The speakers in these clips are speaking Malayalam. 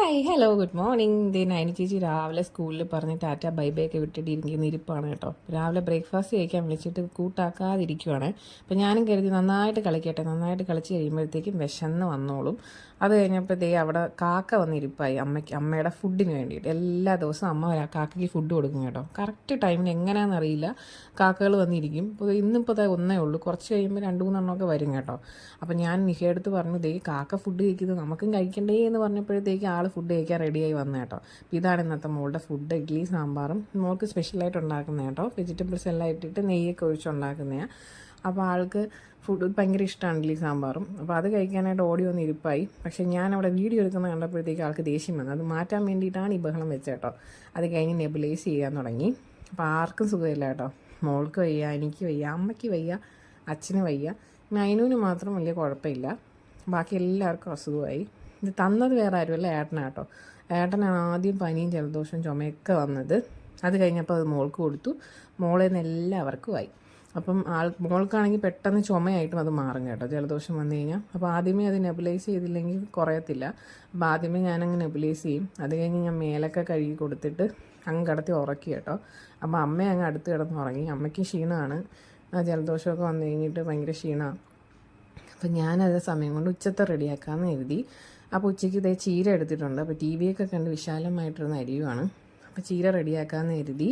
Hi hello good morning. ദേ നൈനി ചേച്ചി രാവിലെ സ്കൂളിൽ പറഞ്ഞ് ടാറ്റ ബൈ ബൈ ഒക്കെ വിട്ടിട്ട് ഇരിക്കുന്ന ഇരിപ്പാണ് കേട്ടോ. രാവിലെ ബ്രേക്ക്ഫാസ്റ്റ് കഴിക്കാൻ വിളിച്ചിട്ട് കൂട്ടാക്കാതിരിക്കുവാണ്. അപ്പോൾ ഞാനും കരുതി നന്നായിട്ട് കളിക്കട്ടെ, നന്നായിട്ട് കളിച്ച് കഴിയുമ്പോഴത്തേക്കും വിശന്ന് വന്നോളും. അത് കഴിഞ്ഞപ്പോൾ ദേ അവിടെ കാക്ക വന്നിരിപ്പായി അമ്മയുടെ ഫുഡിന് വേണ്ടിയിട്ട്. എല്ലാ ദിവസവും അമ്മ കാക്കയ്ക്ക് ഫുഡ് കൊടുക്കും കേട്ടോ. കറക്റ്റ് ടൈമിന് എങ്ങനെയാണെന്ന് അറിയില്ല, കാക്കകൾ വന്നിരിക്കും. ഇപ്പോൾ ഇന്നിപ്പോൾ ഒന്നേ ഉള്ളൂ, കുറച്ച് കഴിയുമ്പോൾ 2-3 വരും കേട്ടോ. അപ്പോൾ ഞാൻ നിഹയെടുത്ത് പറഞ്ഞു, ദേ കാക്ക ഫുഡ് കഴിക്കുന്നത് നമുക്കും കഴിക്കണ്ടേ എന്ന് പറഞ്ഞപ്പോഴത്തേക്ക് ആൾ ഫുഡ് കഴിക്കാൻ റെഡിയായി വന്നു കേട്ടോ. അപ്പോൾ ഇതാണ് ഇന്നത്തെ മോളുടെ ഫുഡ്, ഇഡ്ഡലി സാമ്പാറും. മോൾക്ക് സ്പെഷ്യലായിട്ട് ഉണ്ടാക്കുന്നത് കേട്ടോ, വെജിറ്റബിൾസ് എല്ലാം ഇട്ടിട്ട് നെയ്യൊക്കെ ഒഴിച്ചുണ്ടാക്കുന്നതാണ്. അപ്പോൾ ആൾക്ക് ഫുഡ് ഭയങ്കര ഇഷ്ടമാണ്, ഇഡ്ഡലി സാമ്പാറും. അപ്പോൾ അത് കഴിക്കാനായിട്ട് ഓടി വന്ന് ഇരിപ്പായി. പക്ഷേ ഞാൻ അവിടെ വീഡിയോ എടുക്കുന്നത് കണ്ടപ്പോഴത്തേക്ക് ആൾക്ക് ദേഷ്യം വന്നു. അത് മാറ്റാൻ വേണ്ടിയിട്ടാണ് ഈ ബഹളം വെച്ചത് കേട്ടോ. അത് കഴിഞ്ഞ് നെബുലൈസ് ചെയ്യാൻ തുടങ്ങി. അപ്പോൾ ആർക്കും സുഖമില്ല കേട്ടോ. മോൾക്ക് വയ്യ, എനിക്ക് വയ്യ, അമ്മയ്ക്ക് വയ്യ, അച്ഛന് വയ്യ. നൈനുവിന് മാത്രം വലിയ കുഴപ്പമില്ല, ബാക്കി എല്ലാവർക്കും അസുഖമായി. ഇത് തന്നത് വേറെ ആരുമല്ല, ഏട്ടനാട്ടോ. ഏട്ടനാണ് ആദ്യം പനിയും ജലദോഷവും ചുമയൊക്കെ വന്നത്. അത് കഴിഞ്ഞപ്പോൾ അത് മോൾക്ക് കൊടുത്തു. മോളിൽ നിന്ന് എല്ലാവർക്കും ആയി. അപ്പം മോൾക്കാണെങ്കിൽ പെട്ടെന്ന് ചുമയായിട്ടും അത് മാറും കേട്ടോ, ജലദോഷം വന്നു കഴിഞ്ഞാൽ. അപ്പോൾ ആദ്യമേ അത് നെബുലൈസ് ചെയ്തില്ലെങ്കിൽ കുറയത്തില്ല. അപ്പോൾ ആദ്യമേ ഞാനങ്ങ് നെബുലൈസ് ചെയ്യും. അത് കഴിഞ്ഞ് ഞാൻ മേലൊക്കെ കഴുകി കൊടുത്തിട്ട് അങ്ങ് കിടത്തി ഉറക്കി കേട്ടോ. അപ്പോൾ അമ്മ അങ്ങ് അടുത്ത് കിടന്ന് ഉറങ്ങി. അമ്മയ്ക്ക് ക്ഷീണമാണ്, ജലദോഷമൊക്കെ വന്നു കഴിഞ്ഞിട്ട് ഭയങ്കര ക്ഷീണമാണ്. അപ്പം ഞാനത് സമയം കൊണ്ട് ഉച്ചത്തെ റെഡിയാക്കാമെന്ന് കരുതി. അപ്പോൾ ഉച്ചയ്ക്ക് ഇതേ ചീര എടുത്തിട്ടുണ്ട്. അപ്പോൾ ടി വിയൊക്കെ കണ്ട് വിശാലമായിട്ടിരുന്ന അരിയുമാണ്. അപ്പോൾ ചീര റെഡിയാക്കാമെന്ന് കരുതി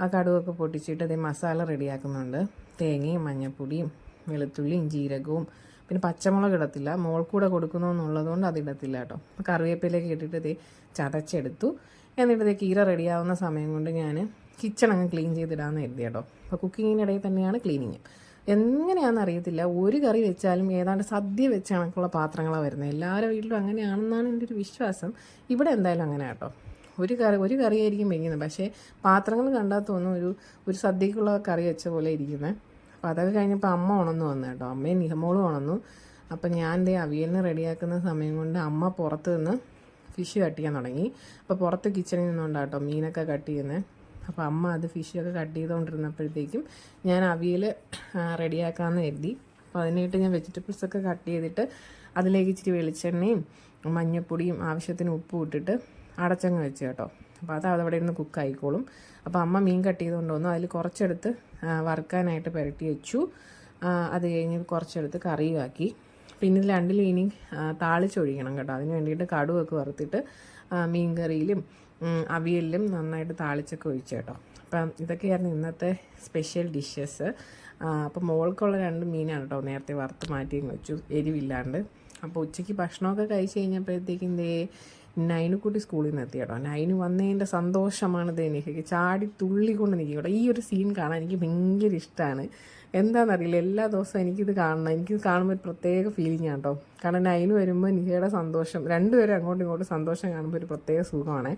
ആ കടുവൊക്കെ പൊട്ടിച്ചിട്ട് അതേ മസാല റെഡിയാക്കുന്നുണ്ട്. തേങ്ങയും മഞ്ഞൾപ്പൊടിയും വെളുത്തുള്ളിയും ജീരകവും പിന്നെ പച്ചമുളക് ഇടത്തില്ല, മോൾക്കൂടെ കൊടുക്കുന്നു എന്നുള്ളതുകൊണ്ട് അതിടത്തില്ല കേട്ടോ. അപ്പോൾ കറിവേപ്പിലേക്ക് ഇട്ടിട്ട് ഇതേ ചതച്ചെടുത്തു. എന്നിട്ട് ഇതേ കീര റെഡിയാവുന്ന സമയം കൊണ്ട് ഞാൻ കിച്ചൺ അങ്ങ് ക്ലീൻ ചെയ്തിടാമെന്ന് കരുതി കേട്ടോ. അപ്പോൾ കുക്കിങ്ങിനിടയിൽ തന്നെയാണ് ക്ലീനിങ്. എങ്ങനെയാണെന്ന് അറിയത്തില്ല, ഒരു കറി വെച്ചാലും ഏതാണ്ട് സദ്യ വെച്ച് കണക്കുള്ള പാത്രങ്ങളാണ് വരുന്നത്. എല്ലാവരുടെ വീട്ടിലും അങ്ങനെയാണെന്നാണ് എൻ്റെ ഒരു വിശ്വാസം. ഇവിടെ എന്തായാലും അങ്ങനെ കേട്ടോ. ഒരു കറിയായിരിക്കും വെക്കുന്നത്, പക്ഷേ പാത്രങ്ങൾ കണ്ടാൽ തോന്നും ഒരു സദ്യക്കുള്ള കറി വെച്ച പോലെ ഇരിക്കുന്നത്. അപ്പോൾ അതൊക്കെ കഴിഞ്ഞപ്പോൾ അമ്മ ഉണർന്നു വന്നു കേട്ടോ. അമ്മയും നിഹമോളും ഉണർന്നു. അപ്പം ഞാൻ ദേ അവിയലിന് റെഡിയാക്കുന്ന സമയം കൊണ്ട് അമ്മ പുറത്ത് നിന്ന് ഫിഷ് കട്ട് ചെയ്യാൻ തുടങ്ങി. അപ്പോൾ പുറത്ത് കിച്ചണിൽ നിന്നുകൊണ്ടാട്ടോ മീനൊക്കെ കട്ട് ചെയ്യുന്നത്. അപ്പോൾ അമ്മ അത് ഫിഷൊക്കെ കട്ട് ചെയ്തുകൊണ്ടിരുന്നപ്പോഴത്തേക്കും ഞാൻ അവിയൽ റെഡിയാക്കാമെന്ന് കരുതി. അപ്പോൾ അതിനായിട്ട് ഞാൻ വെജിറ്റബിൾസൊക്കെ കട്ട് ചെയ്തിട്ട് അതിലേക്ക് ഇച്ചിരി വെളിച്ചെണ്ണയും മഞ്ഞൾപ്പൊടിയും ആവശ്യത്തിന് ഉപ്പും ഇട്ടിട്ട് അടച്ചങ്ങ് വെച്ച് കേട്ടോ. അപ്പോൾ അത് അവിടെ ഇരുന്ന് കുക്കായിക്കോളും. അപ്പോൾ അമ്മ മീൻ കട്ട് ചെയ്തുകൊണ്ട് വന്നു. അതിൽ കുറച്ചെടുത്ത് വറുക്കാനായിട്ട് പുരട്ടി വെച്ചു. അത് കഴിഞ്ഞ് കുറച്ചെടുത്ത് കറിയുമാക്കി. പിന്നെ ഇതിൽ രണ്ടിലും ഇനി താളിച്ചൊഴിക്കണം കേട്ടോ. അതിന് വേണ്ടിയിട്ട് കടുവൊക്കെ വറുത്തിട്ട് മീൻ കറിയിലും അവിയലിലും നന്നായിട്ട് താളിച്ചൊക്കെ ഒഴിച്ചു കേട്ടോ. അപ്പം ഇതൊക്കെയായിരുന്നു ഇന്നത്തെ സ്പെഷ്യൽ ഡിഷസ്. അപ്പം മോൾക്കുള്ള 2 മീനാണ് കേട്ടോ നേരത്തെ വറുത്ത് മാറ്റിയും വെച്ചു, എരിവില്ലാണ്ട്. അപ്പോൾ ഉച്ചയ്ക്ക് ഭക്ഷണമൊക്കെ കഴിച്ച് കഴിഞ്ഞപ്പോഴത്തേക്കും നൈനുക്കുട്ടി സ്കൂളിൽ നിന്ന് എത്തി കേട്ടോ. നൈനു വന്നതിൻ്റെ സന്തോഷമാണ് നിഹയ്ക്ക്. ചാടി തുള്ളിക്കൊണ്ട് നിൽക്കും കേട്ടോ. ഈ ഒരു സീൻ കാണാൻ എനിക്ക് ഭയങ്കര ഇഷ്ടമാണ്. എന്താണെന്നറിയില്ല, എല്ലാ ദിവസവും എനിക്കിത് കാണണം. എനിക്കിത് കാണുമ്പോൾ ഒരു പ്രത്യേക ഫീലിംഗ് ആണ് കേട്ടോ. കാരണം നൈന് വരുമ്പോൾ നിഹയുടെ സന്തോഷം, രണ്ടുപേരും അങ്ങോട്ടും ഇങ്ങോട്ടും സന്തോഷം കാണുമ്പോൾ ഒരു പ്രത്യേക സുഖമാണ്.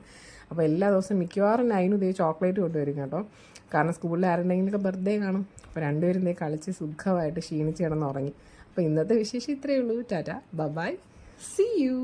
അപ്പോൾ എല്ലാ ദിവസവും മിക്കവാറും നൈനും ഇതേ ചോക്ലേറ്റ് കൊണ്ടുവരും കേട്ടോ. കാരണം സ്കൂളിൽ ആരുടെയെങ്കിലുമൊക്കെ ബർത്ത്ഡേ കാണും. അപ്പോൾ രണ്ടുപേരും ഇതേ കളിച്ച് സുഖമായിട്ട് ക്ഷീണിച്ച് കിടന്ന് ഉറങ്ങി. അപ്പോൾ ഇന്നത്തെ വിശേഷം ഇത്രയേ ഉള്ളൂ. Tata bye, see U.